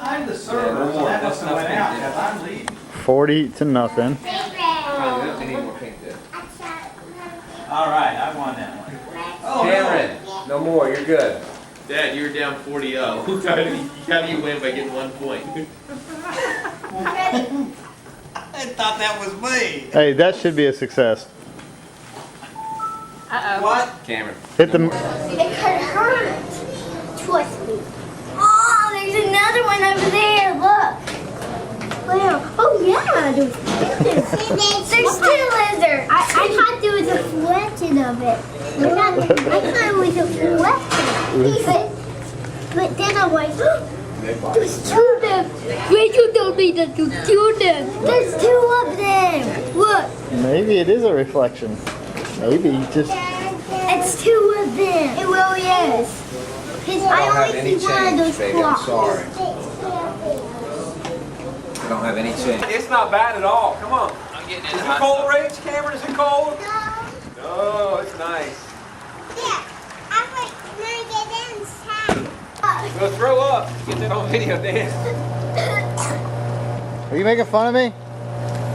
I'm the server, so that must have went out because I'm leaving. 40-0. All right, I won that one. Oh, Cameron, no more. You're good. Dad, you were down 40-0. How do you win by getting 1 point? I thought that was me. Hey, that should be a success. What? Cameron. Hit the. It could hurt. Trust me. Oh, there's another one over there. Look. Wow. Oh yeah, there's two lizards. I thought there was a reflection of it. I thought it was a reflection. But then I'm like, there's two of them. Rachel told me that there's two of them. There's two of them. Look. Maybe it is a reflection. Maybe just. It's two of them. It really is. Because I don't have only any see one of change, those baby. I'm clocks. sorry. I don't have any change. It's not bad at all. Come on. I'm getting in Is the it hot cold, tub. Rach? Cameron, is it cold? No. No, it's nice. Yeah. I'm going to get inside. You're gonna throw up. Get that on video, Dan. Are you making fun of me?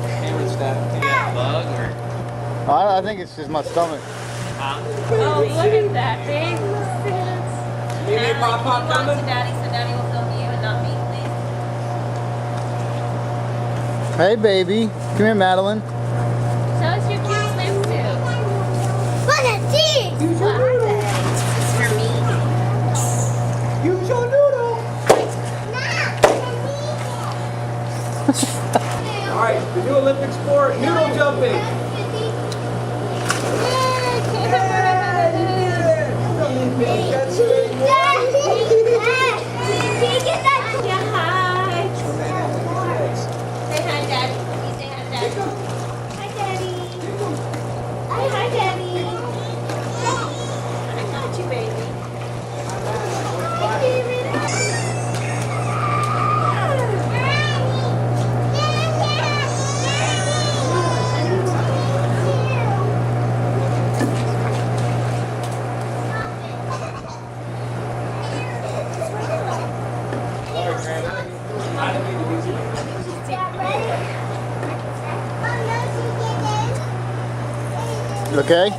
Cameron's stabbing. You got a bug or? I think it's just my stomach. Oh, look at that big. You need pop pop coming? Daddy, so Daddy will film you and not me, please. Hey, baby. Come here, Madeline. Show us your cute swimsuit. What is this? What are they? It's for me. Use your noodle. All right, the new Olympic sport, noodle jumping. That's it. Say hi, Daddy. Can you say hi, Daddy? Hi, Daddy. Hi, Daddy. I got you, baby. You okay?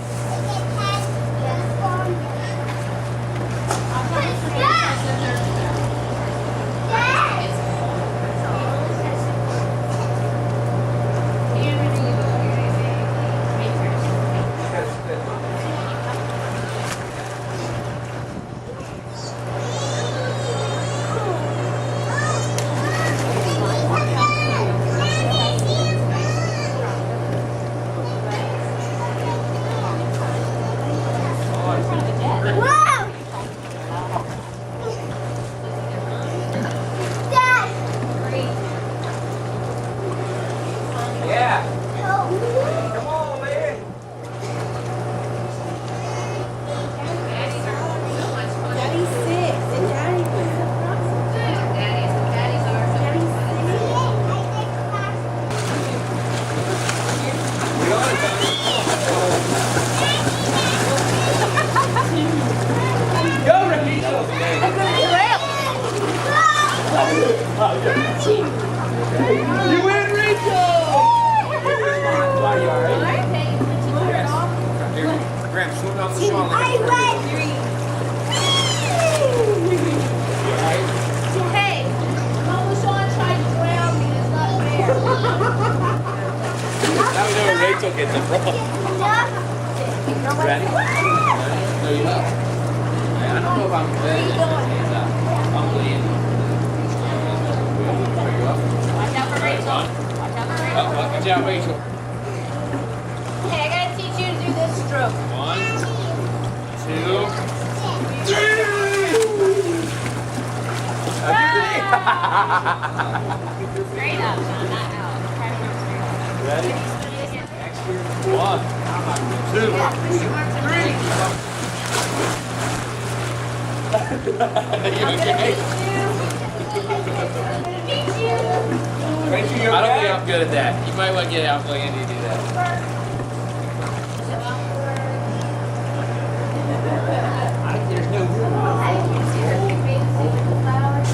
Yeah. Come on, man. Daddy's 6 and Daddy Go, Rachel. You win, Rachel. Are you all right? Here, Graham, swim down the shore. I went. Hey, Mama Sean tried to drown me. It's not fair. Now we know where Rachel gets it from. Ready? No, you're not. I don't know if I'm ready. I'm leaning. Are you up? Watch out for Rachel. Watch out for Rachel. Watch out, Rachel. Hey, I gotta teach you to do this stroke. 1, 2, 3. Straight up, not out. Ready? 1, 2, 3. You okay? Rachel, you're I don't think okay? I'm good at that. You might want to get out and Andy to do that. There's no room. I can see her face in the flowers.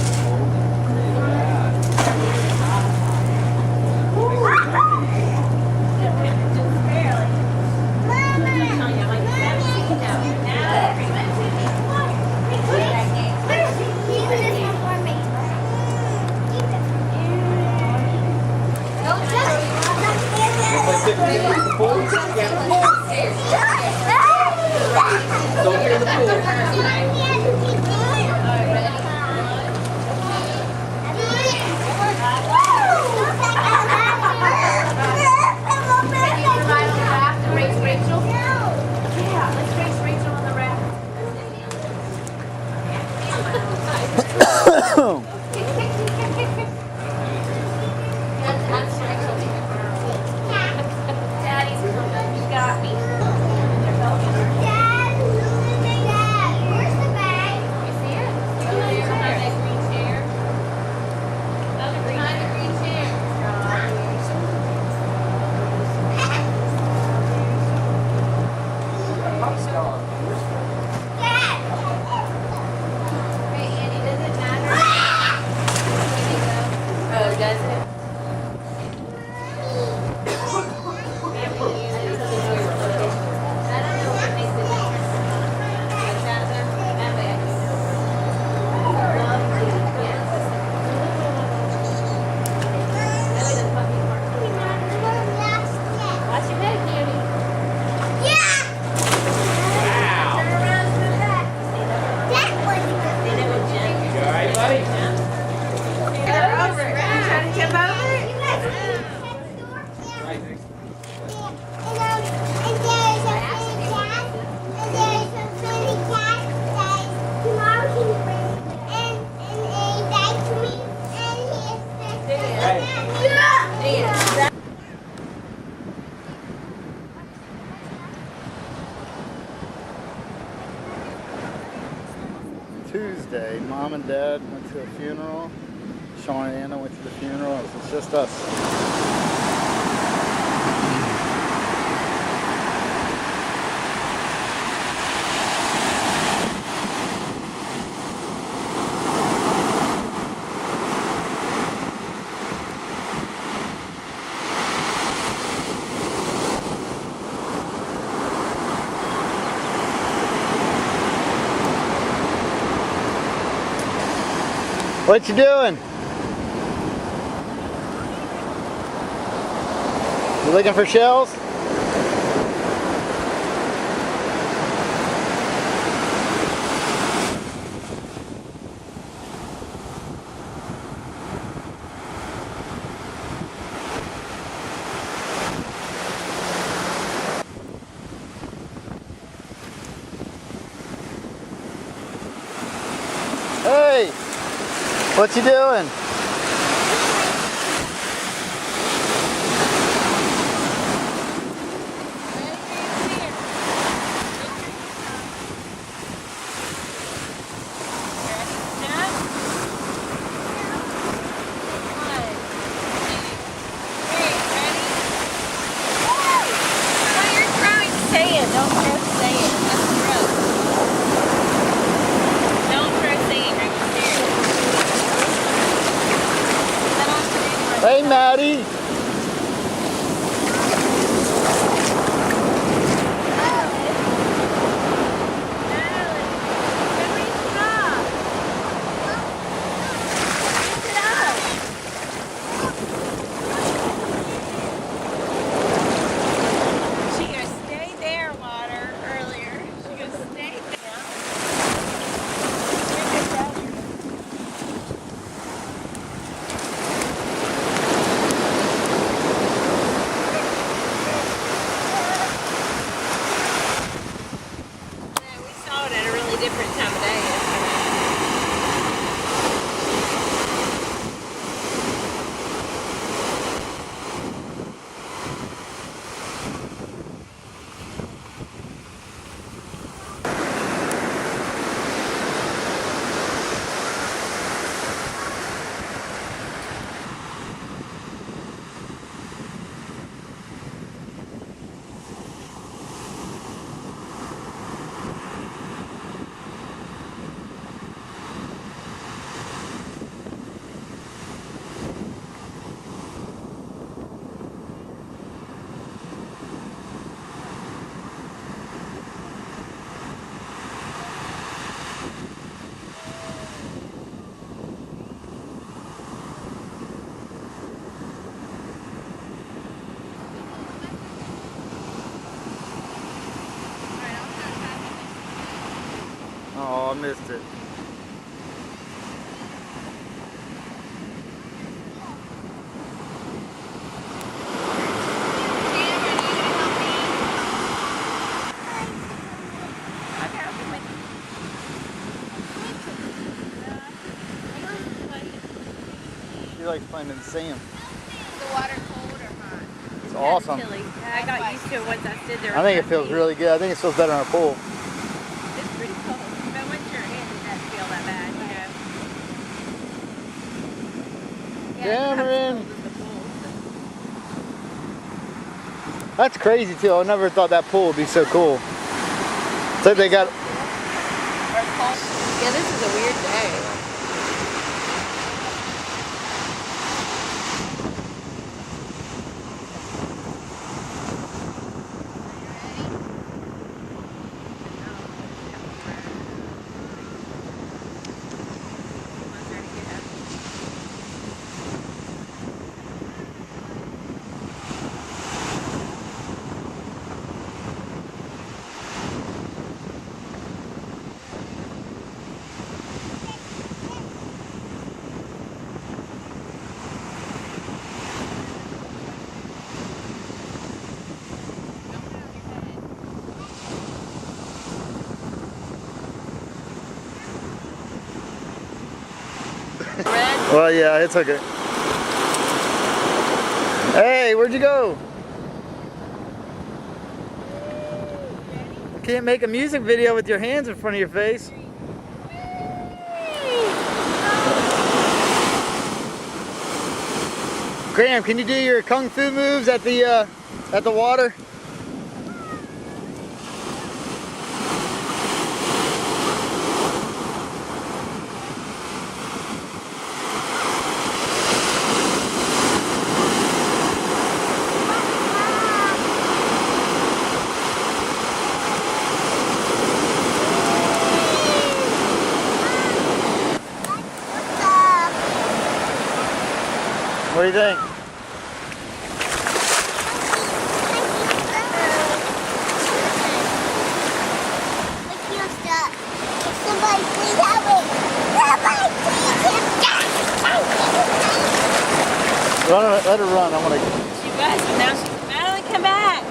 pool? Yeah. Don't get in the pool. Tuesday, Mom and Dad went to a funeral. Sean and Anna went to the funeral. It's just us. What you doing? You looking for shells? Hey! What you doing? Hey, Maddie. She goes, stay there, Water, earlier. She goes, stay there. missed it. She likes playing in the sand. The water cold or hot? It's awesome. Chilly. I got used to it once I stood there. I think it feels really good. I think it feels better in a pool. It's pretty cold. But once you're in, it doesn't feel that bad, you know. Yeah, it's not Cameron! as cold as the pool, so. That's crazy too. I never thought that pool would be so cool. So they got. Yeah, this is a weird day. Well, yeah, it's okay. Hey, where'd you go? You can't make a music video with your hands in front of your face. Graham, can you do your kung fu moves at the water? What do you think? Somebody please help me! Somebody please help me! Let her run. I want to. She was, but now she's finally come back.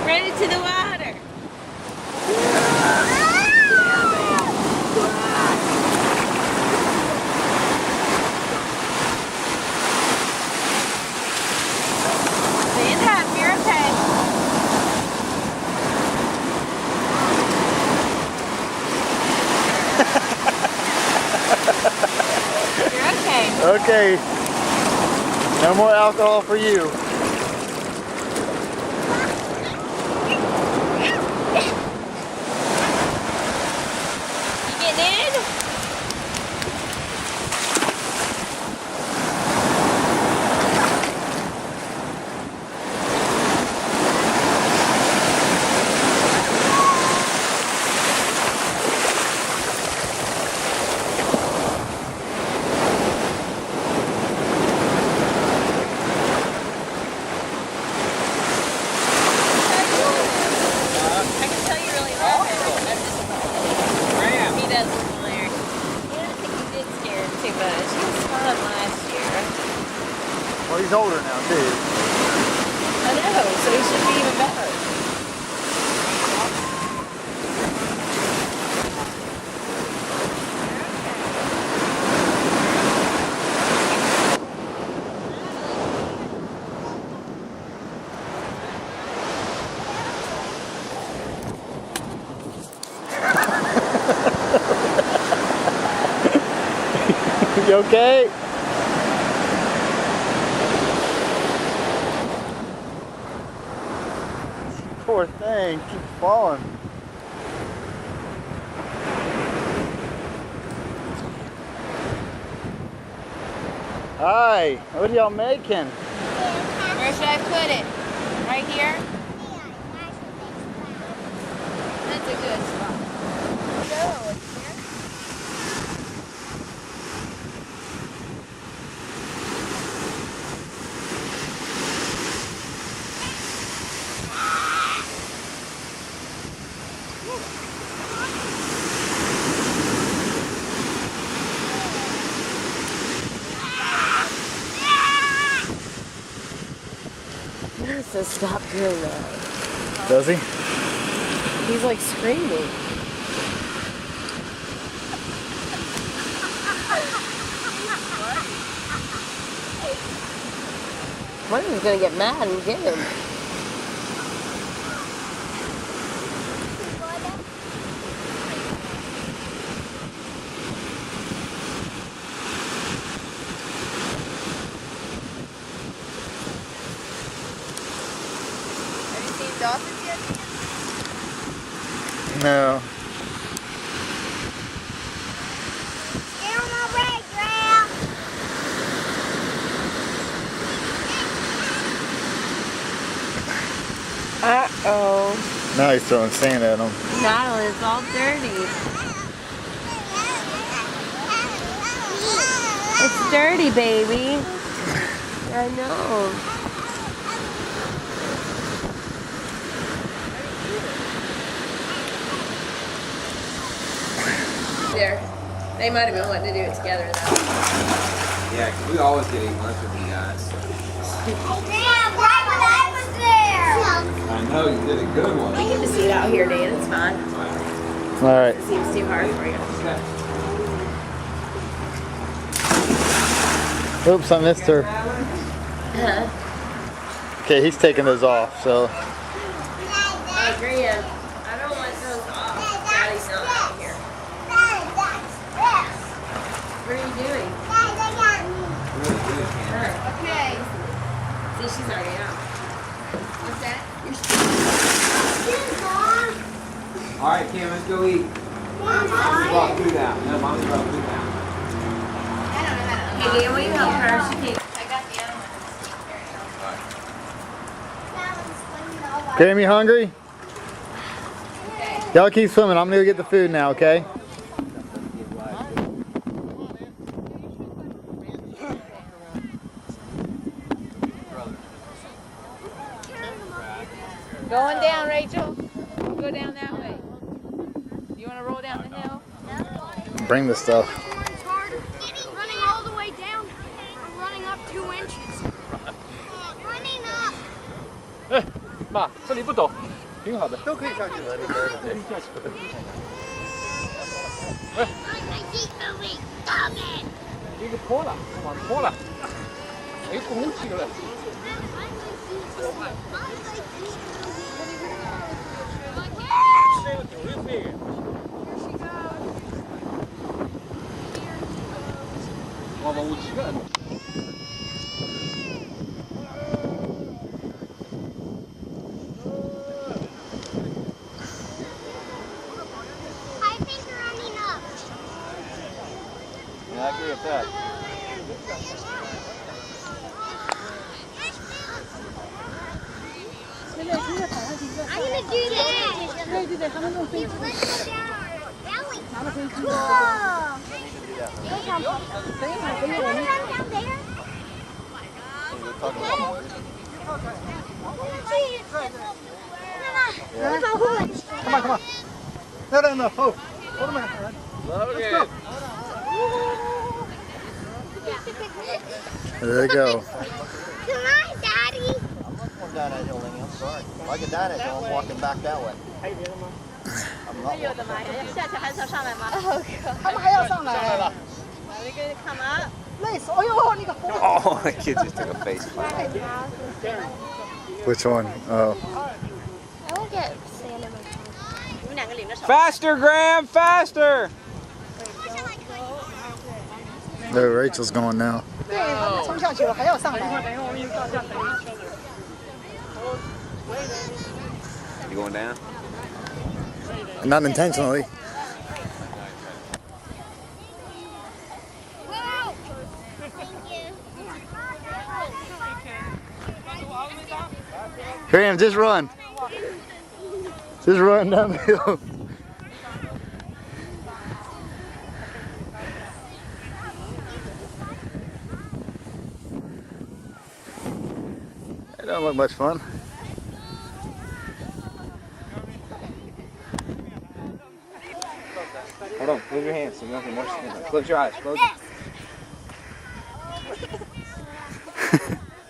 Ready to the water. Stand up, you're okay. You're okay. Okay. No more alcohol for you. You getting in? I can tell you really love him. That's just he does look hilarious. Yeah, I think he did scare him too much. He was fun last year. Well, he's older now too. I know, so he should be even better. You okay? Poor thing, keeps falling. Hi, what are y'all making? Where should I put it? Right here? That's a good spot. No, it's here. says stop doing that. Does he? He's like screaming. Martin's gonna get mad and get him. Have you seen dolphins yet? No. Get on my way, Graham. Uh-oh. Now he's throwing sand at him. Now it's all dirty. It's dirty, baby. I know. There. They might have been wanting to do it together though. Yeah, 'cause we always get eat lunch with you guys. Graham, right when I was there. I know you did a good one. You can just eat out here, Dan. It's fine. All right. It seems too hard for you. Oops, I missed her. Okay, he's taking those off, so. I agree. I don't want those off. Daddy's not out here. What are you doing? Okay. See, she's already out. What's that? All right, Kim, let's go eat. Mommy brought food out. No, Mommy brought food out. Hey, Dan, will you help her? She can't. I got the other one. Graham, you hungry? Y'all keep swimming. I'm gonna go get the food now, okay? Going down, Rachel. Go down that way. You want to roll down the hill? Bring the stuff. It's hard running all the way down or running up 2 inches. Running up. 妈，这里不陡，挺好的。都可以上去了，这边。 I keep moving. Stop it. 一个坡了，往坡了，没空气了。 我们5、7个人。 I think running up. Yeah, I agree with that. I'm gonna do that. You let's go down our belly. Cool. Down there. Come on, come on. No, no, no. Hold them out. Logan. There they go. Come on, Daddy. I'm not going down that hill, Lingy. I'm sorry. If I get down that hill, I'm walking back that way. I'm not walking back. Oh, God. 他们还要上来。 Are we going to come up? 累死！哎呦，那个风。 Oh, that kid just took a face plant. Which one? Oh. I will get sand in my tongue. 你们两个领着手。 Faster, Graham, faster! No, Rachel's going now. 对，他们冲下去了，还要上来。 You going down? Not intentionally. Graham, just run. Just run down the hill. It don't look much fun. Hold on, move your hands so you don't get more skin. Close your eyes, close them.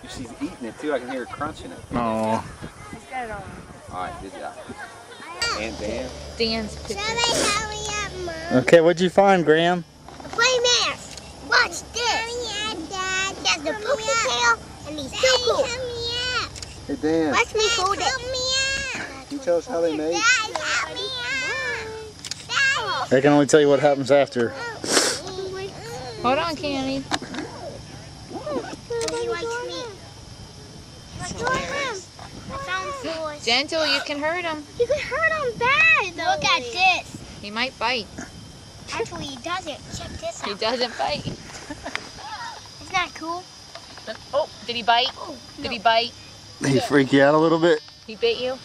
You she's eating it too. I can hear her crunching it. Oh. Alright, good job. And Dan. Dan's picture. Hurry up, Mom. Okay, what'd you find, Graham? Play mask. Watch this. Dad. There's the ponytail, and he's so cool. Hey, Dan, Watch me hold it. can you tell us how they made? I can only tell you what happens after. Hold on, Candy. Gentle, you can hurt him. You can hurt him bad. Look at this. He might bite. Actually, he doesn't. Check this out. He doesn't bite. Isn't that cool? Oh, did he bite? Did he bite? He freak you out a little bit? He bit you?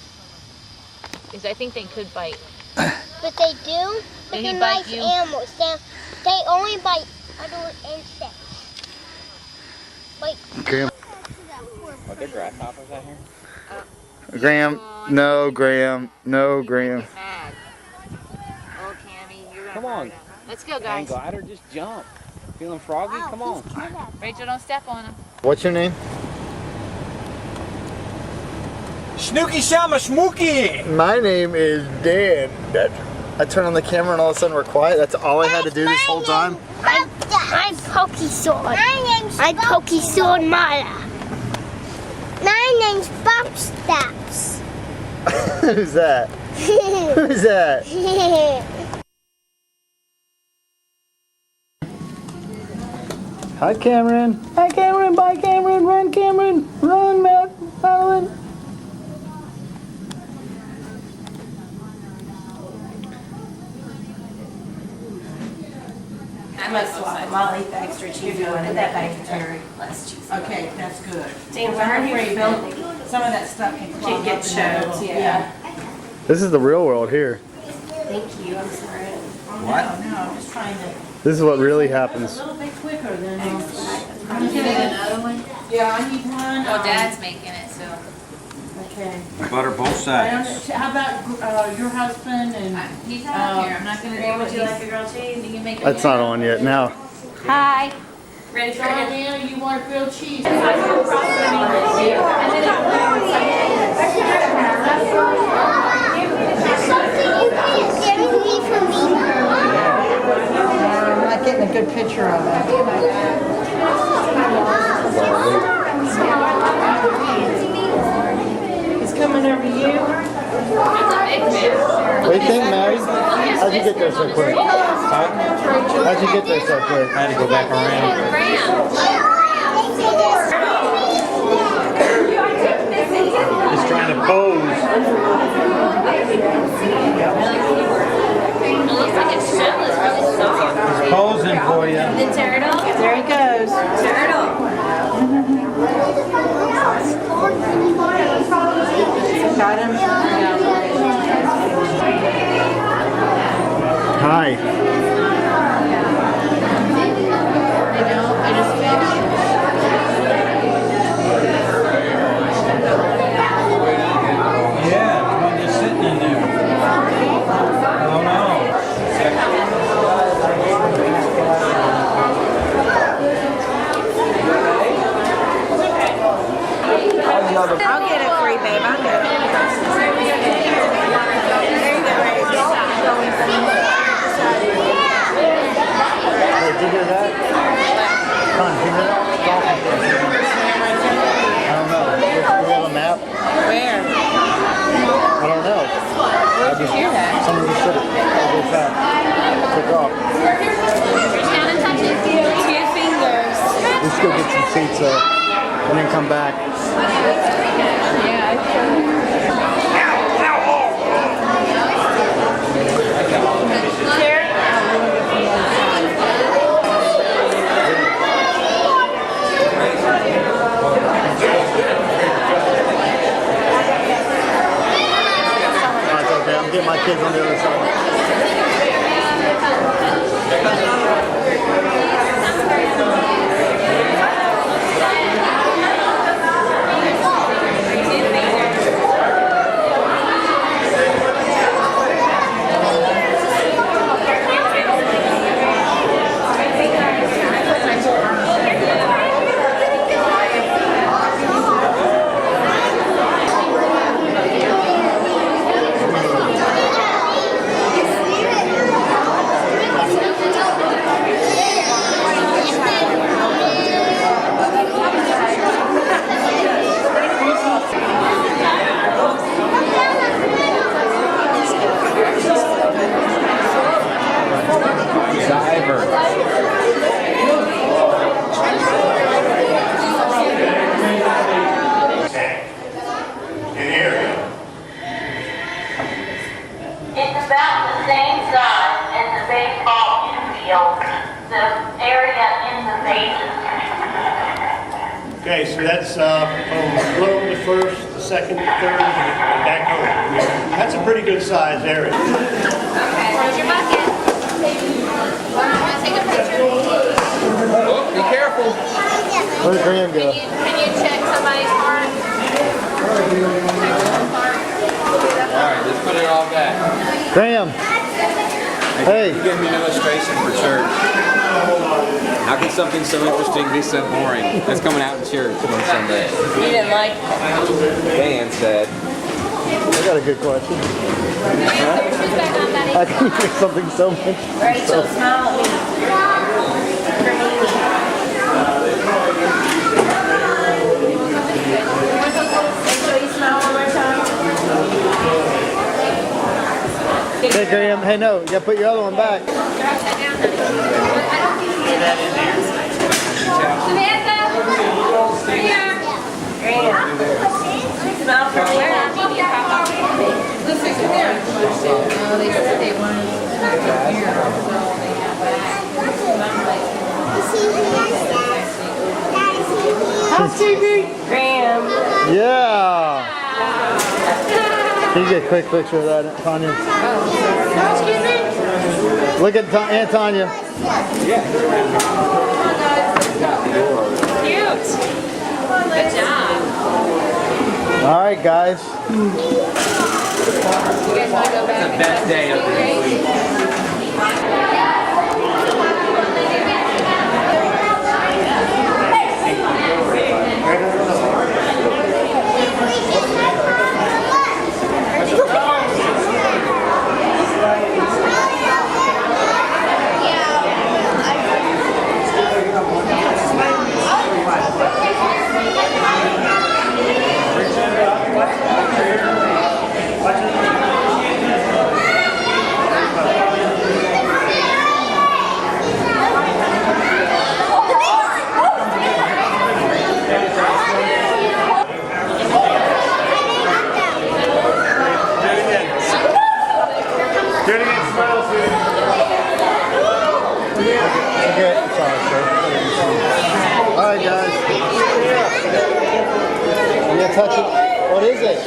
Because I think they could bite. But they do. But Did he they're bite nice you? animals. They only bite other insects. Like. Graham. Are there grasshoppers out here? Graham. No, Graham. No, Graham. Mad. Oh, Cammy, you're gonna Come hurt on. him. Let's go, Hang guys. glider, just jump. Feeling froggy? Come on. Rachel, don't step on him. What's your name? Snooky Shama Smooky! My name is Dan. I turn on the camera and all of a sudden we're quiet. That's all I had to do this whole time. I'm Pokesword. My name's I'm Pokesword Mala. My name's Bobstaps. Who's that? Who's that? Hi, Cameron. Hi, Cameron. Bye, Cameron. Run, Cameron. Run, Madeline. I must swap. I'll eat the extra cheese. You wanted that dietary less cheese. Okay, that's good. Dan, why are you feeling? Some of that stuff can get choked. Yeah. This is the real world here. Thank you. I'm sorry. What? No, I'm just trying to. This is what really happens. A little bit quicker than. You need another one? Yeah, I need one. Well, Dad's making it, so. Okay. Butter both sides. How about your husband and? He's out here. I'm not gonna do Would what you he's. like a grilled cheese? You can make That's not on yet. Now. Hi. Ready for it? Dan, you want grilled cheese? I'm not getting a good picture of it. It's coming over you. What do you think, Mary? How'd you get there so quick? How'd you get there so quick? I had to go back around. Just trying to pose. It looks like its shell is really soft. It's posing for you. The turtle? There he goes. Turtle. Got him? Hi. I just finished. Yeah, the one just sitting in there. Oh no. I'll get it for you, babe. I'll get it. Hey, did you hear that? Con, did you hear that? I don't know. Do we have a map? Where? I don't know. Where'd you hear that? Someone just said it. I'll go back. Took off. Reach down and touch it. 2 fingers. Let's go get some pizza and then come back. Yeah, I should. It's okay. I'm getting my kids on the other side. Okay, so that's from Rome the first, the second, the third, and back home. That's a pretty good size area. Okay, where's your bucket? Want to take a picture? Oh, be careful. Where'd Graham go? Can you check somebody's heart? All right, let's put it all back. Graham. Hey. You gave me an illustration for church. How can something so interesting be so boring? That's coming out in church on Sunday. You didn't like that. Dan said. I got a good question. Put your shoes back on, buddy. How can you make something so much? Rachel, smile at me. Rachel, you smile one more time. Hey, Graham. Hey, no. You gotta put your other one back. Drop that down, honey. I don't think you did that in there. Samantha, here. Smile for me. Where? Listen, come here. No, they said they wanted here, so they have back. Graham. Yeah. Can you get a quick picture of that, Tanya? Excuse me? Look at Aunt Tanya. Cute. Good job. All right, guys. You guys want to go back? The best day of the week. All right, guys. You gonna touch it? What is it?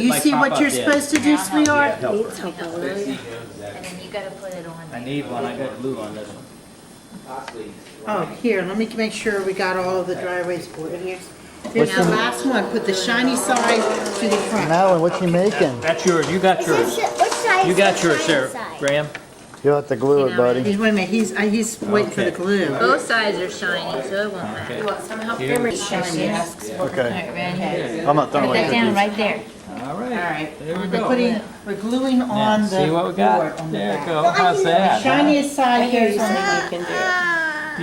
You see what you're supposed to do, sweetheart? And then you gotta put it on. I need one. I got glue on this one. Oh, here, let me make sure we got all of the driveways for it. Here's What's the the- last one. Put the shiny side to the front. Madeline, what's he making? That's yours. You got yours. Which side You is got the yours, shiny Sarah. side? Graham. You'll have to glue it, buddy. Wait a minute, he's waiting for the glue. Both sides are shiny, so it won't matter. You want some help? Remember, shiny. Okay. I'm not throwing Put away that down cookies. right there. All All right. right, There we we're go. we're gluing on the See what we board got? on the There you back. go. How's that? Shiniest side here is on the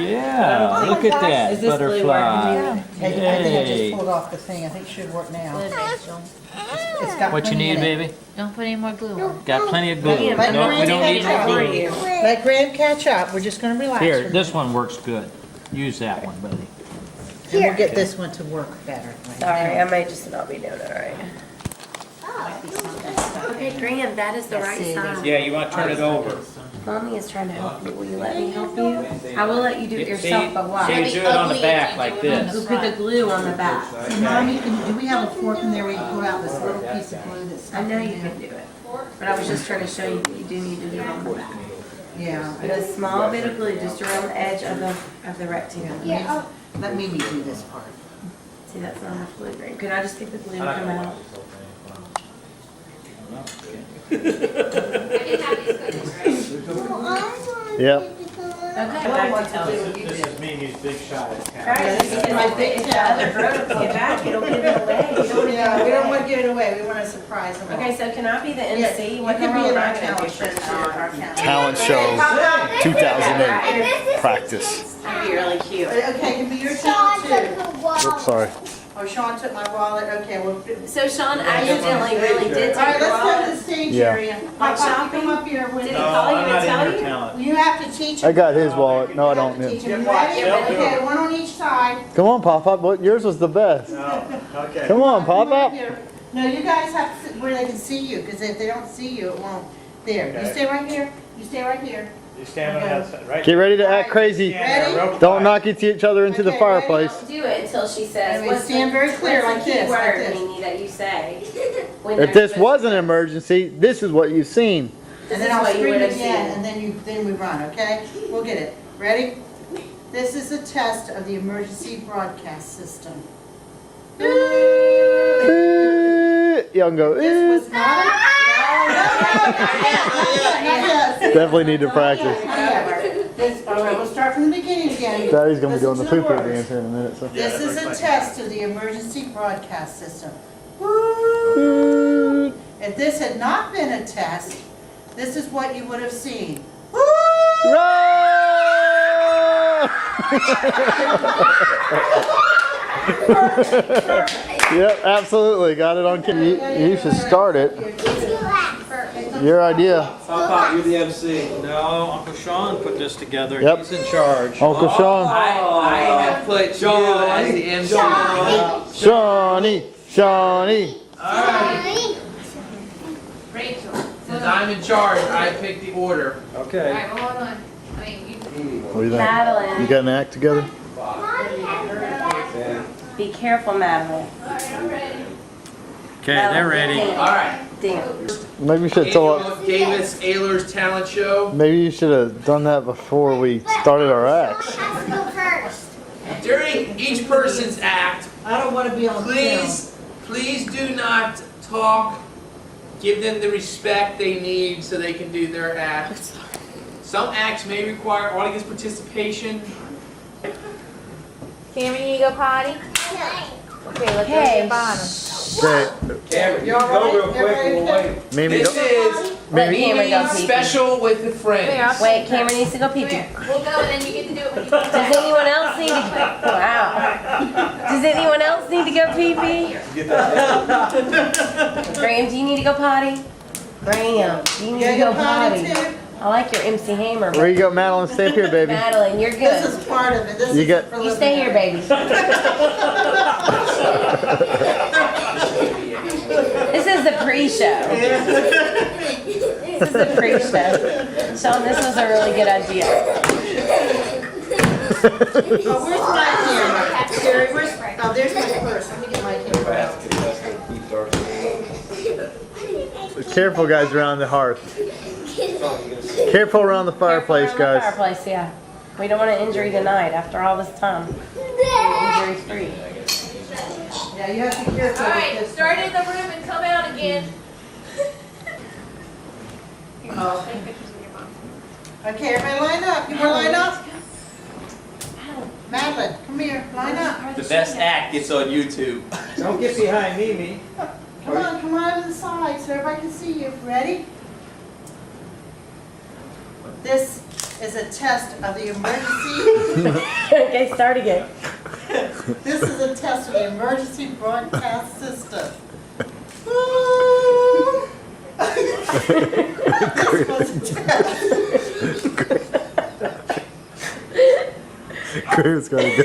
Yeah. Look at that Is this glue working? butterfly. I think I Yay. just pulled off the thing. I think it should work now. It's got What you plenty need, in it. baby? Don't put any more glue on. Got plenty of glue. Let No, we Graham don't need catch more up. glue. Let Graham catch up. We're just gonna relax. Here, for a this minute. one works good. Use that one, buddy. And we'll get this one to work better. Sorry, I may just not be doing it right. Okay, Graham, that is the right side. Yeah, you want to turn it over. Mommy is trying to help you. Will you let me help you? I will let you do it yourself, but So why? you do it on the back like this. We'll put the glue on the back. Hey, Mom, do we have a fork in there where you pull out this little piece of glue that's I know you can do it, but I was just trying to show you that you do need to do it on the back. Yeah. Put a small bit of glue just around the edge of the rectangle. Let me do this part. See, that's not enough glue, Graham. Can I just get the glue and come out? Yep. Okay, back to you. This is me and his big shot at town. Right, if the other grown-ups get back, it'll give it away. You don't wanna give Yeah, it we don't away. want to give it away. We want to surprise them all. Okay, so can I be the Yeah, MC? you What can the be hell in am I our gonna talent do? show too, our talent. Talent show 2008 practice. That'd be really cute. Okay, can be your Sean talent took too. the wall. Oops, sorry. Oh, Sean took my wallet. Okay, well. So Sean accidentally really did All right, take your let's go to wallet. the stage Yeah. area. Like Papa, you shopping? come up here. Did he No, call you I'm and not tell in your you? talent. You have to teach him. I got his wallet. No, I don't. Teach him. Ready? Yep. Okay, one on each side. Come on, Pop Up. What yours was the best. Okay. Come on, Pop Right Up. here. No, you guys have to sit where they can see you, because if they don't see you, it won't. There, you Okay. stay right here. You stay right here. You stand on the outside, right? Get ready to act crazy. Stand there real Don't quiet. knock each other into the Okay, fireplace. Don't do it until she says, And we what's stand very clear what's like the key this, like word, this. Mimi, that you say? when If they're this supposed was to- an emergency, this is what you've seen. This And then is I'll what you scream would have again, seen. and then we run, okay? We'll get it. Ready? This is a test of the emergency broadcast system. Y'all can go. This was not a... Definitely need to practice. All right, we'll start from the beginning again. Daddy's gonna be doing Listen the to poo-poo words. dance here in a minute. So. This is a test of the emergency broadcast system. If this had not been a test, this is what you would have seen. Yep, absolutely. Got it on camera. You should start it. Your idea. Pop, you're the MC. No, Uncle Sean put this together. Yep. He's in charge. Uncle Sean. I have put Sean as the MC. Shawnee. Shawnee. Rachel. Since I'm in charge, I pick the order. Okay. Alright, well, hold on. I mean, you. What do you think? Madeline, You got an act together? be careful, Madeline. Okay, they're ready. All right. Damn. Maybe you should tell. Annual Davis Ayler's talent show. Maybe you should have done that before we started our acts. Let's go first. During each person's act, I don't want to be on film. please do not talk. Give them the respect they need so they can do their act. Some acts may require audience participation. Cameron, you go potty? Okay, let's go to your bottom. Okay. Cameron, you can go real quick. We'll wait. Mimi, This don't- is Maybe- Cameron go Mimi pee-pee. special with the friends. Wait, Cameron needs to go pee-pee. We'll go and then you get to do it when you Does anyone else need to go? Wow. Does anyone else need to go pee-pee? Graham, do you need to go potty? Graham, do you need to go potty? I like your MC Hammer, where but you go, Madeline? Stay up here, baby. Madeline, you're This good. is part of it. This You is got- for You stay here, baby. This is the pre-show. This is the pre-show. Sean, this was a really good idea. Oh, where's my camera? Gary, where's, oh, there's my purse. Let me get my camera out. Careful, guys, around the hearth. Careful around the fireplace, Careful around the guys. Fireplace, yeah. We don't want an injury tonight after all this time. Injury free. Yeah, you have to be careful. Alright, start in the room and come out again. Oh. Okay, everybody line up. You want to line up? Madeline, come here. Line up. The best act gets on YouTube. Don't get behind me, me. Come on to the side so everybody can see you. Ready? This is a test of the emergency. Okay, start again. This is a test of the emergency broadcast system. This was a test. Graham's gotta go.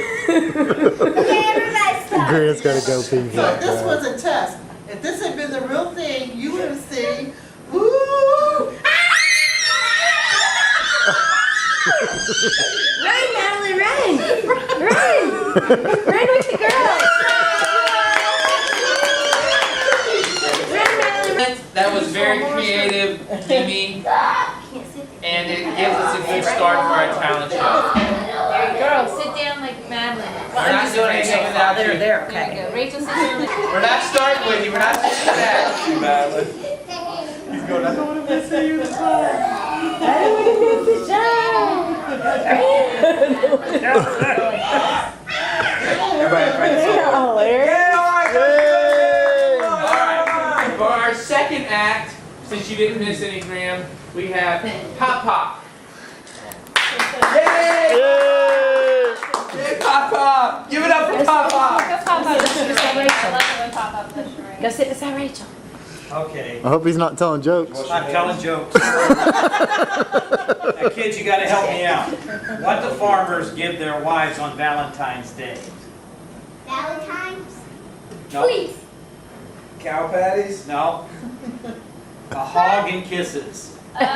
Okay, everybody stop. Graham's gotta go pee. So this was a test. If this had been the real thing, you would have seen, woo! Run, Natalie, run! Run! Run with the girls! Run, Natalie, That was very creative, Mimi, and it gives us a good start for our talent show. There you go. Sit down like Madeline. We're not doing anything without you. There, There okay. you go. Rachel, sit down like We're not starting with you. We're not doing that. I don't want to miss the show. Hilarious. Alright, for our second act, since you didn't miss any, Graham, we have Pop Pop. Yay! Yay, Pop Pop! Give it up for Pop Pop! Go pop up. I love it when pop up. Go sit beside Rachel. Okay. I hope he's not telling jokes. I'm telling jokes. Now, kids, you gotta help me out. What do farmers give their wives on Valentine's Day? Valentine's? No. Please. Cow patties? No. A hog and kisses. Hey!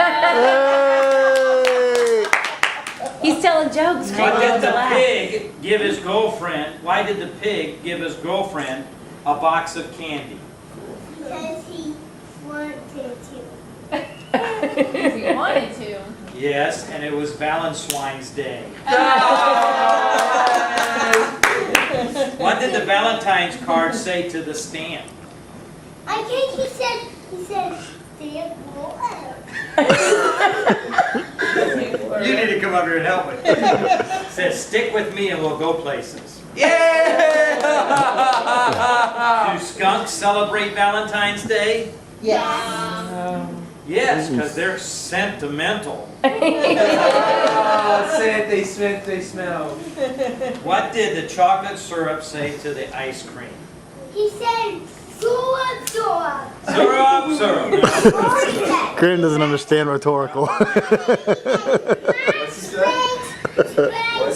He's telling jokes. What Rachel, did the laugh. pig give his girlfriend? Why did the pig give his girlfriend a box of candy? Because he wanted to. If you wanted to. Yes, and it was Valentine's Day. What did the Valentine's card say to the stamp? I think he said, stay You need to come up here and help me. It says, stick with me and we'll go places. Yeah! Do skunks celebrate Valentine's Day? Yes. Yes, because they're sentimental. They smell. What did the chocolate syrup say to the ice cream? He said, syrup. Syrup, syrup. Graham doesn't understand rhetorical. What's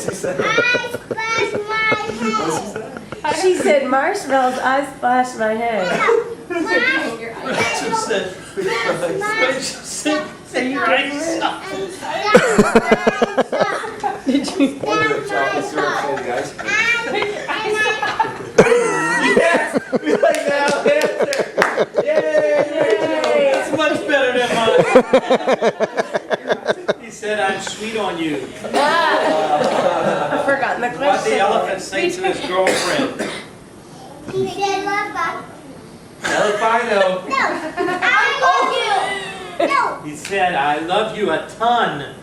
he say? I splash my head. She said marshmallows, I splashed my head. Rachel said, Rachel said, Did you? Yes! We like that answer! Yay! It's much better than mine. He said, I'm sweet on you. I've forgotten the What question. did the elephant say to his girlfriend? He said, love us. Albino. No, I love you. No. He said, I love you a ton.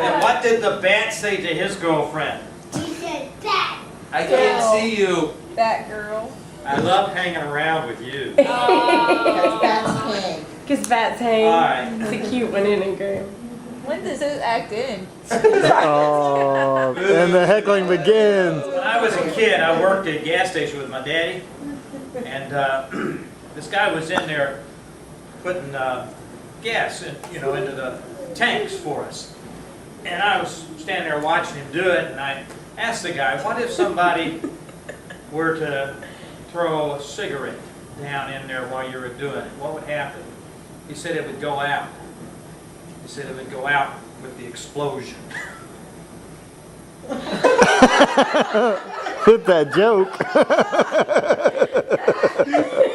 And what did the bat say to his girlfriend? He said, that. I can't see you. That girl. I love hanging around with you. That's king. Because bats hang. All right. It's a cute one, isn't it, Graham? When does this act in? Oh, and the heckling begins. When I was a kid, I worked at a gas station with my daddy. And this guy was in there putting gas into the tanks for us. And I was standing there watching him do it, and I asked the guy, what if somebody were to throw a cigarette down in there while you were doing it? What would happen? He said it would go out. He said it would go out with the explosion. With that joke.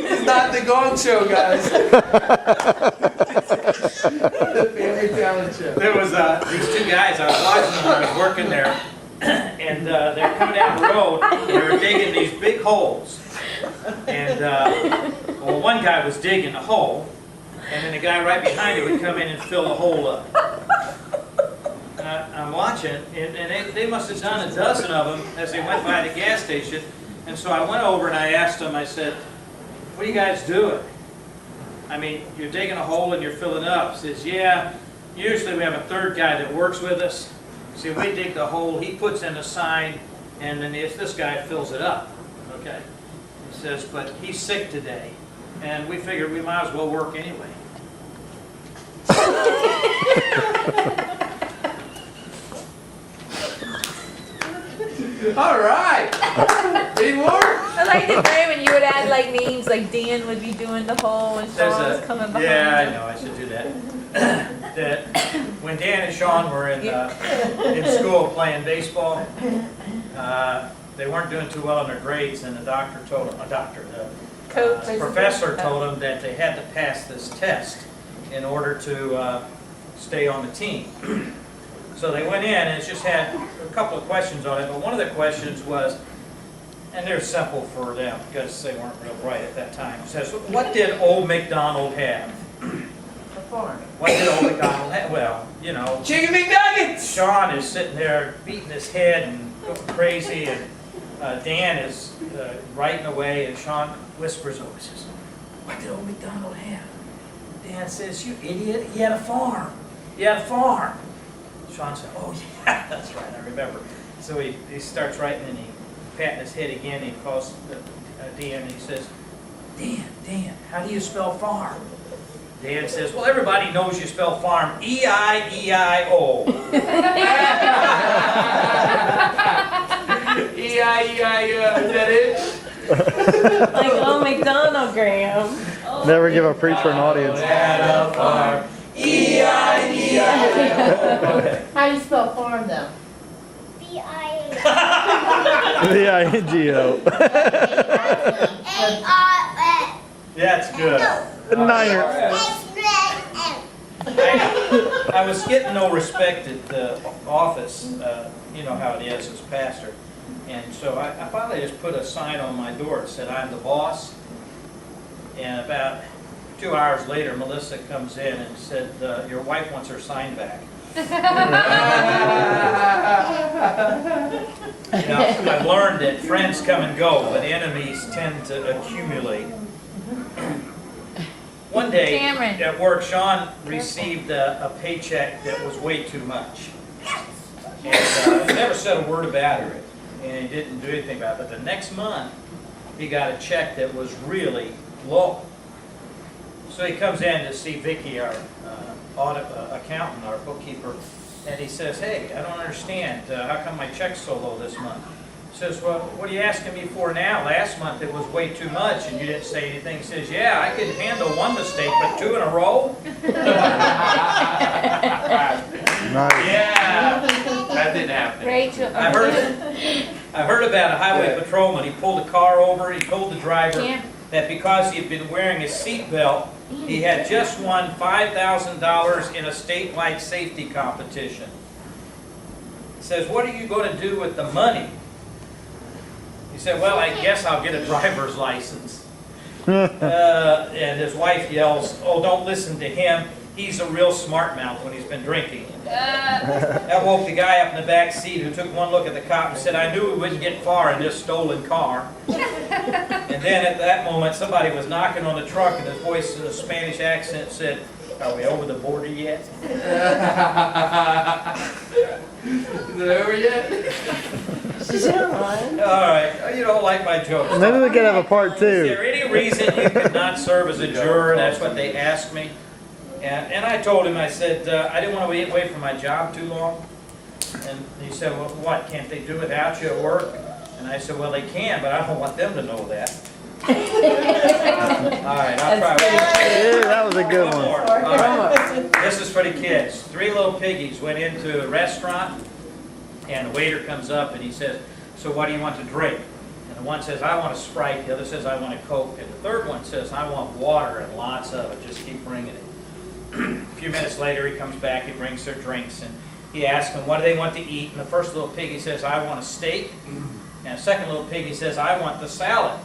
It's not not the Gong Show, guys. The Family Talent Show. There was these two guys, I was watching them when I was working there, and they're coming down the road, and they were digging these big holes. And, well, one guy was digging a hole, and then the guy right behind him would come in and fill the hole up. I'm watching, and they must have done a dozen of them as they went by the gas station. And so I went over and I asked them, I said, what are you guys doing? I mean, you're digging a hole and you're filling it up. He says, yeah, usually we have a third guy that works with us. See, we dig the hole, he puts in a sign, and then if this guy fills it up. Okay. He says, but he's sick today. And we figured we might as well work anyway. All right. Any more? I like the frame when you would add like names, like Dan would be doing the hole and Sean was coming behind. Yeah, I know, I should do that. That when Dan and Sean were in school playing baseball, they weren't doing too well in their grades, and the doctor told them, professor told them that they had to pass this test in order to stay on the team. So they went in and it just had a couple of questions on it, but one of the questions was, and they're simple for them because they weren't real bright at that time. It says, what did Old MacDonald have? What did Old MacDonald have? Well, you know. Chicken McNuggets! Sean is sitting there beating his head and going crazy, and Dan is writing away, and Sean whispers over, says, what did Old MacDonald have? Dan says, you idiot, he had a farm. He had a farm. Sean said, oh yeah, that's right, I remember. So he starts writing and he patting his head again, and he calls Dan and he says, Dan, how do you spell farm? Dan says, well, everybody knows you spell farm E-I-E-I-O. E-I-E-I-O, is that it? Like Old MacDonald, Graham. Never give a preacher an audience. E-I-E-I-O. Okay. How do you spell farm though? B-I-A-A-R-S. V-I-N-G-O. That's good. Niner. I was getting no respect at the office, you know how it is as pastor. And so I finally just put a sign on my door that said, I'm the boss. And about 2 hours later, Melissa comes in and said, your wife wants her sign back. You know, I've learned that friends come and go, but enemies tend to accumulate. One day Cameron. at work, Sean received a paycheck that was way too much. And he never said a word about it, and he didn't do anything about it. But the next month, he got a check that was really low. So he comes in to see Vicki, our accountant, our bookkeeper, and he says, hey, I don't understand. How come my check's so low this month? He says, well, what are you asking me for now? Last month it was way too much, and you didn't say anything. He says, yeah, I could handle one mistake, but 2 in a row? Nice. Yeah, that didn't happen. Rachel. I heard about a highway patrolman. He pulled a car over. He told the driver that because he had been wearing a seatbelt, he had just won $5,000 in a statewide safety competition. He says, what are you going to do with the money? He said, well, I guess I'll get a driver's license. And his wife yells, oh, don't listen to him. He's a real smart mouth when he's been drinking. That woke the guy up in the back seat who took one look at the cop and said, I knew we wouldn't get far in this stolen car. And then at that moment, somebody was knocking on the truck, and his voice in a Spanish accent said, are we over the border yet? Is it over yet? All right, you don't like my jokes. Maybe we could have a part Is 2. there any reason you could not serve as a juror? That's what they asked me. And I told him, I said, I didn't want to be away from my job too long. And he said, well, what, can't they do without you at work? And I said, well, they can, but I don't want them to know that. All right, I'll try one. Yeah, that was a good One more. one. All right. This is for the kids. 3 little piggies went into a restaurant, and the waiter comes up and he says, so what do you want to drink? And And one says, I want a Sprite, the other says, I want a Coke, and the third one says, I want water and lots of it, just keep bringing it. A few minutes later, he comes back, he brings their drinks, and he asks them, what do they want to eat? And the first little piggy says, I want a steak. And the second little piggy says, I want the salad.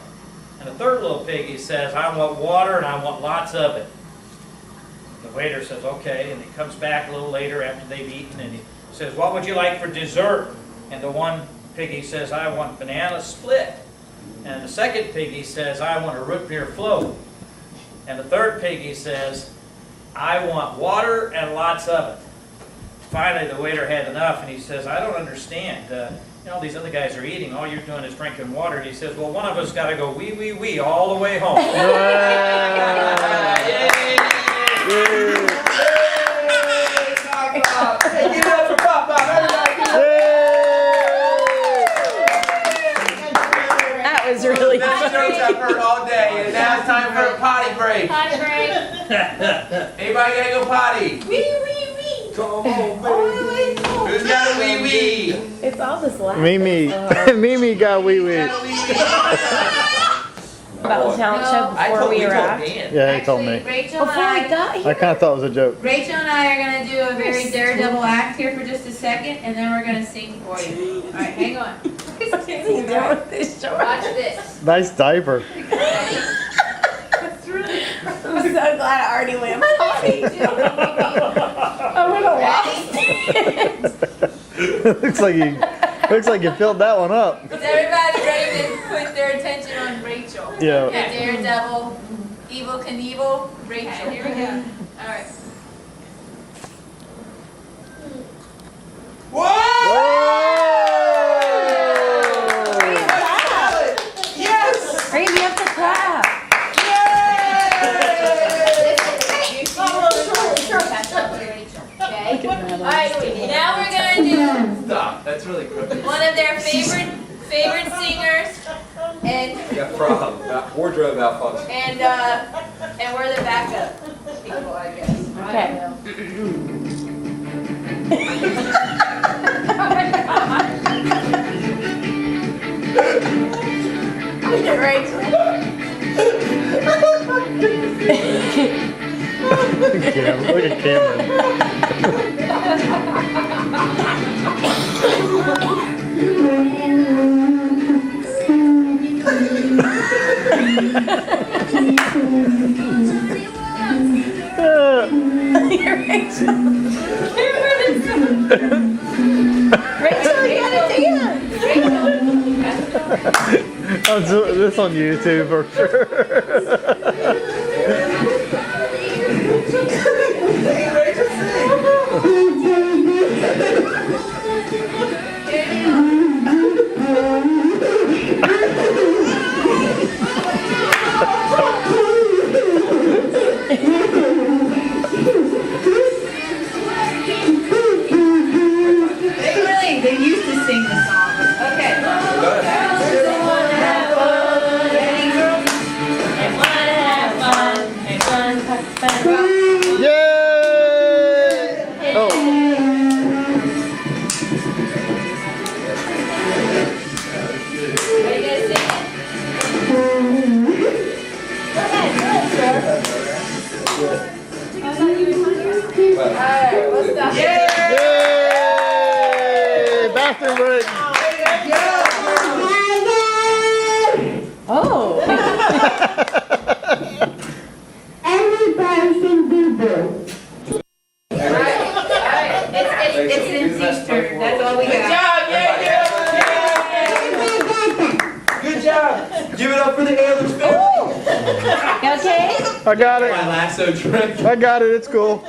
And the third little piggy says, I want water and I want lots of it. The waiter says, okay, and he comes back a little later after they've eaten, and he says, what would you like for dessert? And the one piggy says, I want banana split. And the second piggy says, I want a root beer float. And the third piggy says, I want water and lots of it. Finally, the waiter had enough, and he says, I don't understand. You know, these other guys are eating. All you're doing is drinking water. And he says, well, one of us got to go wee, wee, wee all the way home. That was really Best jokes I've heard all day, and now it's time for a potty break. Potty break. Anybody gotta go potty? Wee, wee, wee. Come on, baby. Who's got a wee wee? It's all this laughter. Mimi. Mimi got wee wee. About the talent show before we arrived. Yeah, he told me. Rachel Before and we got I here. kind of thought it was a joke. Rachel and I are going to do a very daredevil act here for just a second, and then we're going to sing for you. All right, hang on. What's he doing with this short? Watch this. Nice diaper. I'm so glad I already went potty. I'm gonna watch. looks like you filled that one up. Is everybody ready to put their attention on Rachel? Yeah. The daredevil, Evel Knievel, Rachel. Okay, here we go. All right. Yes! Brave, you have to clap. Okay. All right. Now we're gonna do Stop. That's really crooked. one of their favorite singers, and We got problem. Wardrobe malfunction. and we're the backup people, I guess. Okay. Rachel. Look at Cameron. Rachel, you gotta dance. This on YouTube for sure. They used to sing the song. Okay. Yay! Oh. Yay! Bathroom break. Oh. Everybody sing Boo-Boo. It's Lindsay's turn. That's all we got. Good job! Give it up for the Ehlers family! You okay? I got My it. lasso trick. I got it. It's cool.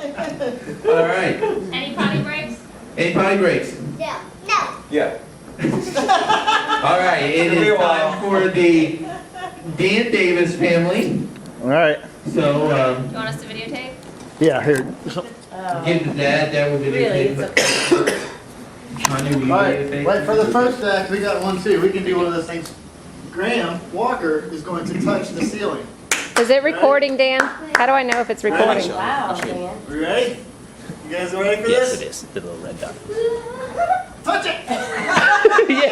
Alright. Any potty breaks? Any potty breaks? Yeah. No. Yeah. Alright, it is time for the Dan Davis family. All right. So, You want us to videotape? Yeah. Here. give the dad will be Really, it's okay. Honey, will you Alright, videotape? wait for the first act, we got one too. We can do one of those things. Graham Walker is going to touch the ceiling. Is it recording, Dan? How do I know if it's recording? Wow, Dan. We ready? You guys ready for this? is. The little red dot. Touch it! Yay!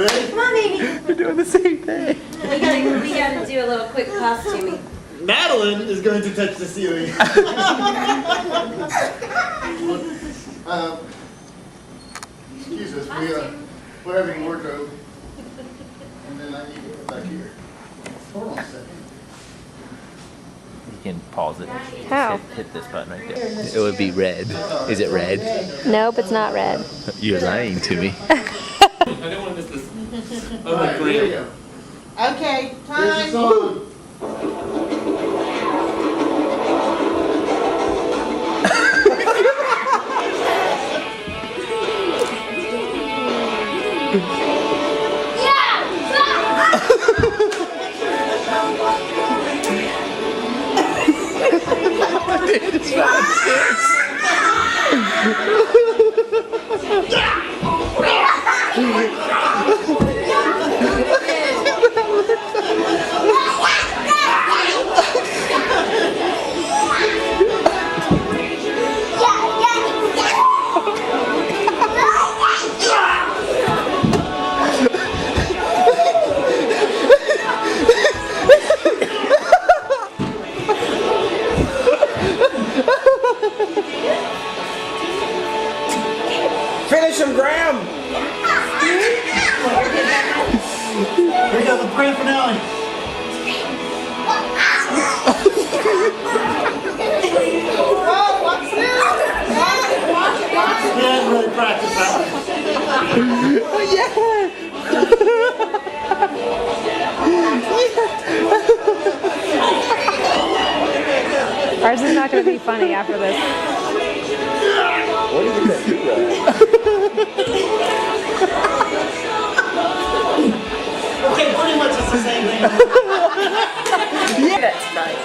ready? Come on, baby. We're doing the same thing. We gotta do a little quick costuming. Madeline is going to touch the ceiling. Excuse us, we're having wardrobe. And then I need to go back here. Hold on a second. You can pause it. How? Hit this button right there. It would be red. Is it red? Nope, it's not red. You're lying to me. I didn't want to miss this. All right, here we go. Okay, Here's the time. song. Finish him, Graham! Here we go, the grand finale. Whoa, what's this? Watch it. We hadn't really practiced that one. Ours is not going to be funny after this. What do you think that Okay, pretty much it's the same thing. Yeah, that's nice.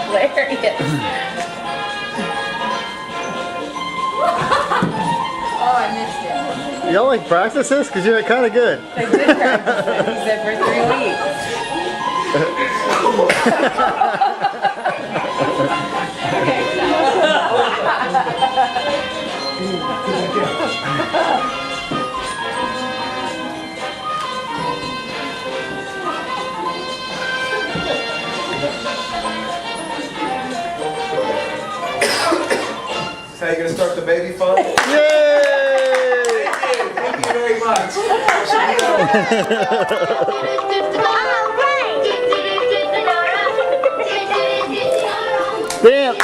Hilarious. Oh, I missed it. Y'all like practice this? Because you're kind of good. I did practice it. He said for 3 weeks. How you gonna start the baby fun? Yay! Thank you very much. Dance!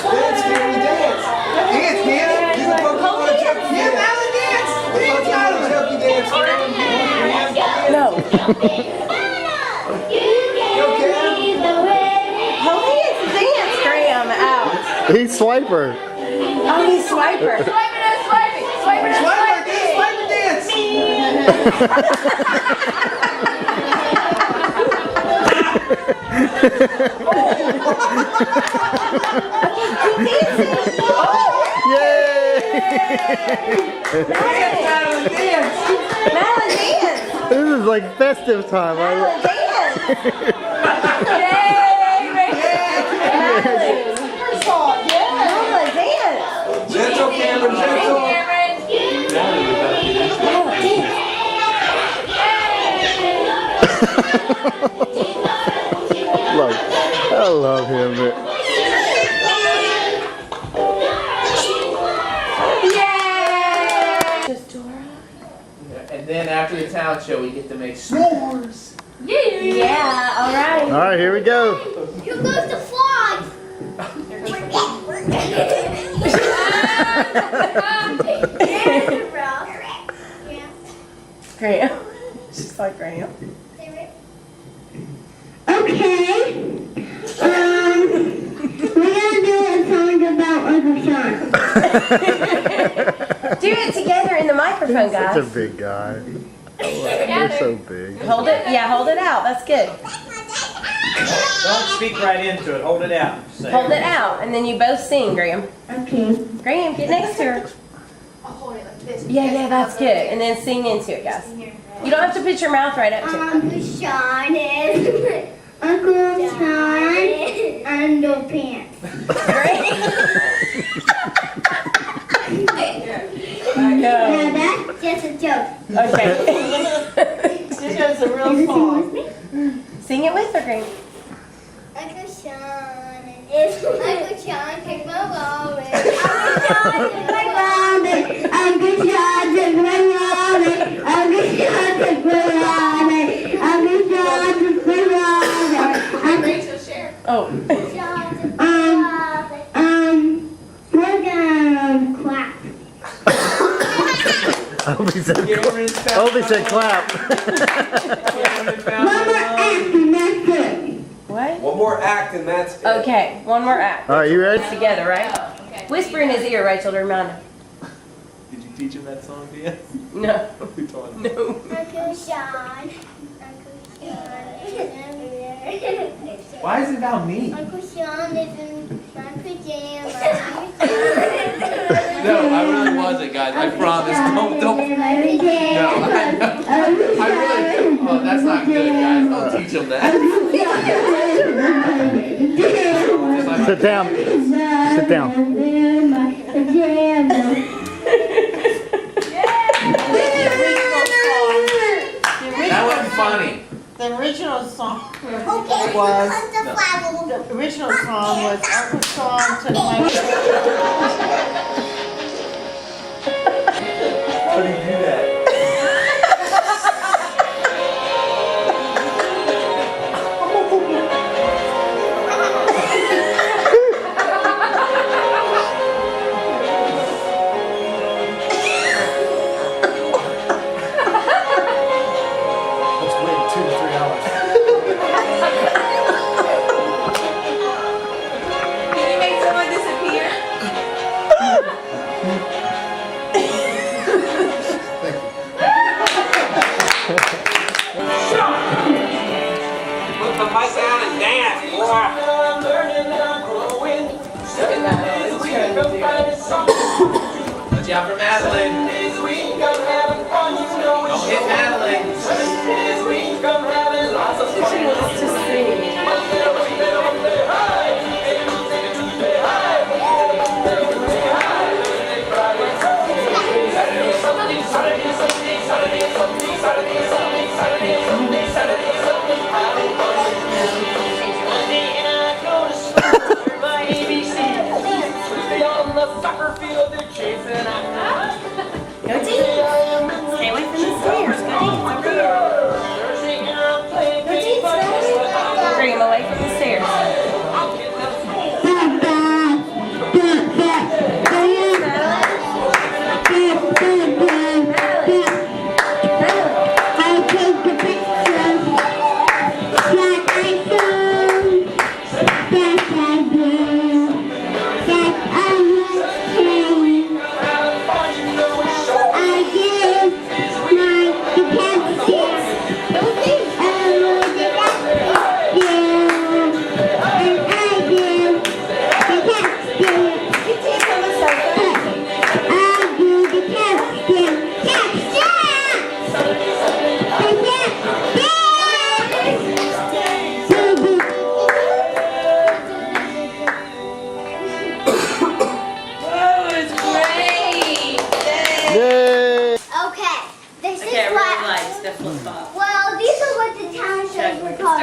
Dance, Gary, dance! Dance, man! You can put on a junkie dance! Dance! Dance, junkie dance! No. He's Swiper. Oh, he's Swiper. Madeline, dance! This is like festive time. Madeline, dance! Yay! Madeline! Madeline, dance! Gentle, Cameron, gentle! I love him. And then after the talent show, we get to make s'mores. Yeah, all right. All right, here we go. You lose the fly. Graham. She's like Graham. Okay. We're gonna do a song about Uncle Sean. Do it together in the microphone, guys. Such a big guy. They're so big. Hold it, yeah, hold it out, that's good. Don't speak right into it. Hold it out. Say Hold it out, and then you both sing, Graham. Okay. Graham, get next to her. I'll hold it like this. Yeah, that's good. And then sing into it, guys. You don't have to put your mouth right up to it. Uncle Sean is Uncle Sean underpants. Now that's just a joke. Okay. This is a real song. Sing it with her, Graham. Uncle Sean is Uncle Sean take my wallet. Uncle Sean take my wallet. Uncle Sean take my wallet. Uncle Sean take my wallet. Uncle Sean take my wallet. Rachel, share. Oh. We're gonna clap. Obi said clap. What? One more act and that's it. Okay, one more act. All right, you ready? Together, right? Whisper in his ear, Rachel, to remind him. Did you teach him that song, Dan? No. Who taught him? No. Uncle Sean. Why is it about me? Uncle Sean lives in my pajamas. No, I really wasn't, guys. I promise. Don't. No, I really. Oh, that's not good, guys. Don't teach him that. Sit down. Sit down. That wasn't funny. The original song Okay, was, the flower. the original song was Uncle Sean took my. How do you do that? Let's wait 2 to 3 hours. Can you make someone disappear? Put the mic down and dance, boy. Watch out for Madeline. Don't hit Madeline. She wants to sing. Go deep. Stay away from the stairs. Go deep. Over here. Go deep, Snowy. Bring him away from the stairs. Okay, this Okay, I is really what. like the flip flop. Well, these are what the town shows were called.